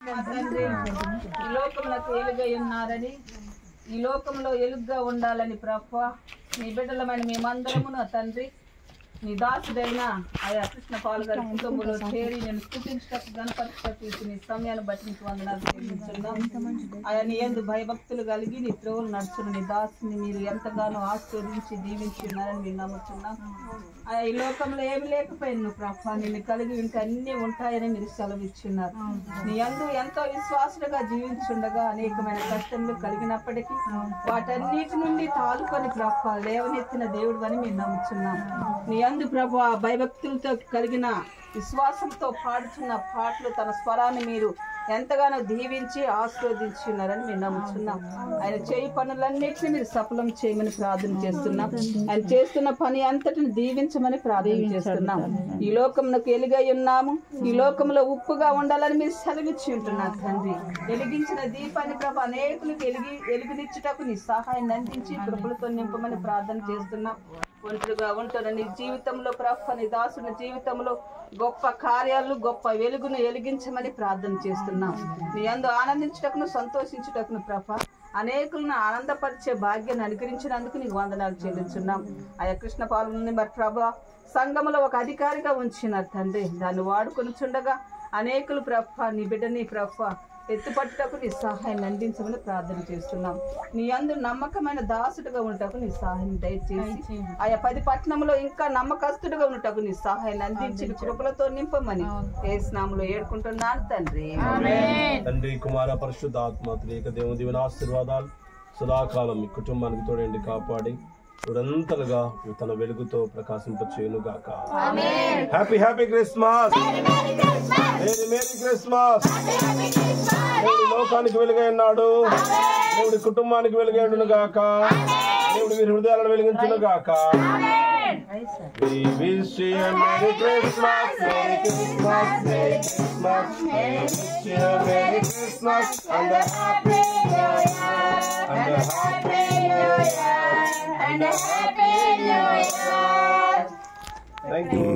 తండ్రి ఈ లోకమునకు ఎలుగై ఉన్నారని, ఈ లోకంలో ఎలుగుగా ఉండాలని ప్రభువా నీ బిడ్డలమైన మేమందరమును తండ్రి నీ దాసుడైన ఆయా కృష్ణ పాల్ గారి కుటుంబంలో చేరి నేను స్తుతించటకు గణపతికి నీ సమయాన్ని బట్టి నీకు వందనాలు చెల్లించున్నాం. ఆయా నీ యందు భయభక్తులు కలిగి నీ త్రోవలు నడుచున్న నీ దాసుని మీరు ఎంతగానో ఆశీర్వదించి దీవించి ఉన్నారని మేము నమ్ముతున్నాం. ఆయా ఈ లోకంలో ఏమి లేకపోయినా ప్రభా నిన్ను కలిగి ఉంటే అన్నీ ఉంటాయని మీరు సెలవిచ్చున్నారు. నీ యందు ఎంతో విశ్వాసులుగా జీవించుండగా అనేకమైన కష్టములు కలిగినప్పటికీ వాటన్నిటి నుండి తాలుకొని ప్రభా లేవనెత్తిన దేవుడు అని మేము నమ్ముతున్నాం. నీ యందు ప్రభు భయభక్తులతో కలిగిన విశ్వాసంతో పాడుతున్న పాటలు తన స్వరాన్ని మీరు ఎంతగానో దీవించి ఆశీర్వదించున్నారని మేము నమ్ముతున్నాం. ఆయన చేయి పనులన్నిటిని మీరు సఫలం చేయమని ప్రార్థన చేస్తున్నాం. ఆయన చేస్తున్న పని అంతటిని దీవించమని ప్రార్థన చేస్తున్నాం. ఈ లోకమునకు ఎలుగై ఉన్నాము, ఈ లోకంలో ఉప్పుగా ఉండాలని మీరు సెలవిచ్చి ఉంటున్నారు తండ్రి. వెలిగించిన దీపాన్ని ప్రభు అనేకులకు వెలుగునిచ్చుటకు నీ సహాయాన్ని అందించి కృపలతో నింపమని ప్రార్థన చేస్తున్నాం. ఒంటరిగా ఉంటున్న నీ జీవితంలో ప్రభు నీ దాసుని జీవితంలో గొప్ప కార్యాలు గొప్ప వెలుగును వెలిగించమని ప్రార్థన చేస్తున్నాం. నీ యందు ఆనందించుటకును సంతోషించుటకును ప్రభ అనేకులను ఆనందపరిచే భాగ్యాన్ని అనుగ్రహించినందుకు నీకు వందనాలు చెల్లించున్నాం. ఆయా కృష్ణ పాలనని మరి ప్రభ సంఘములో ఒక అధికారిగా ఉంచినారు తండ్రి. దాన్ని వాడుకొని చుండగా అనేకులు ప్రభ నీ బిడ్డని ప్రభ ఎత్తుపట్టుటకు నీ సహాయాన్ని అందించమని ప్రార్థన చేస్తున్నాం. నీ యందు నమ్మకమైన దాసుడుగా ఉండటకు నీ సహాయం దయచేసి ఆయా 10 పట్టణంలో ఇంకా నమ్మకస్తుడుగా ఉండటకు నీ సహాయాన్ని అందించి కృపలతో నింపమని యేసు నామములో వేడుకుంటున్నాను తండ్రి. తండ్రి కుమార పరిశుద్ధ ఆత్మ త్రియేక దేవుని దీవెన ఆశీర్వాదాలు సదాకాలం మీ కుటుంబానికి తోడండి కాపాడి ఉడంతలుగా తన వెలుగుతో ప్రకాశింపచేయును గాక. Happy happy Christmas, merry Christmas. దేవుడి లోకానికి వెలుగై ఉన్నాడు, దేవుడి కుటుంబానికి వెలుగై ఉండును గాక, దేవుడి మీ హృదయాలను వెలిగించును గాక. We wish you a Merry Christmas, Merry Christmas, Merry Christmas. We wish you a Merry Christmas and a Happy New Year, and a Happy New Year, and a Happy New Year. Thank you.